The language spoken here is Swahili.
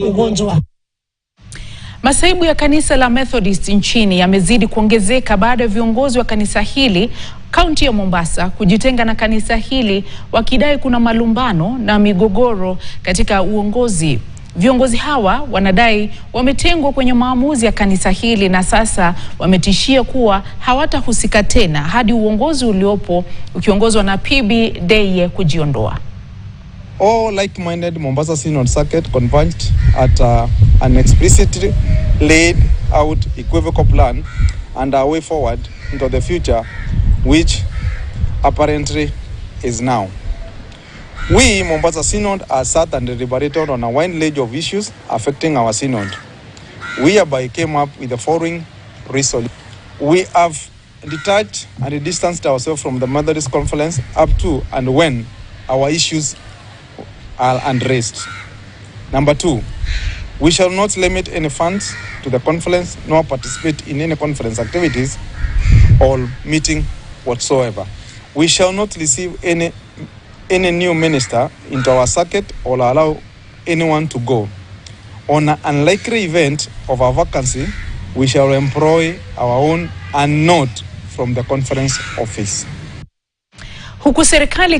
ugonjwa. Masaibu ya kanisa la Methodist nchini yamezidi kuongezeka baada ya viongozi wa kanisa hili kaunti ya Mombasa kujitenga na kanisa hili wakidai kuna malumbano na migogoro katika uongozi. Viongozi hawa wanadai wametengwa kwenye maamuzi ya kanisa hili na sasa wametishia kuwa hawatahusika tena hadi uongozi uliopo ukiongozwa na PB Deye kujiondoa. All like-minded Mombasa Synod Circuit converged at an explicitly laid out equivocal plan and a way forward into the future, which apparently is now. We, Mombasa Synod, are sat and deliberated on a wide range of issues affecting our Synod. We hereby came up with the following resolution. We have detached and distanced ourselves from the Methodist Conference up to and when our issues are addressed. Number 2, we shall not limit any funds to the conference nor participate in any conference activities or meeting whatsoever. We shall not receive any new minister into our circuit or allow anyone to go. On an unlikely event of a vacancy, we shall employ our own and not from the conference office. Huku serikali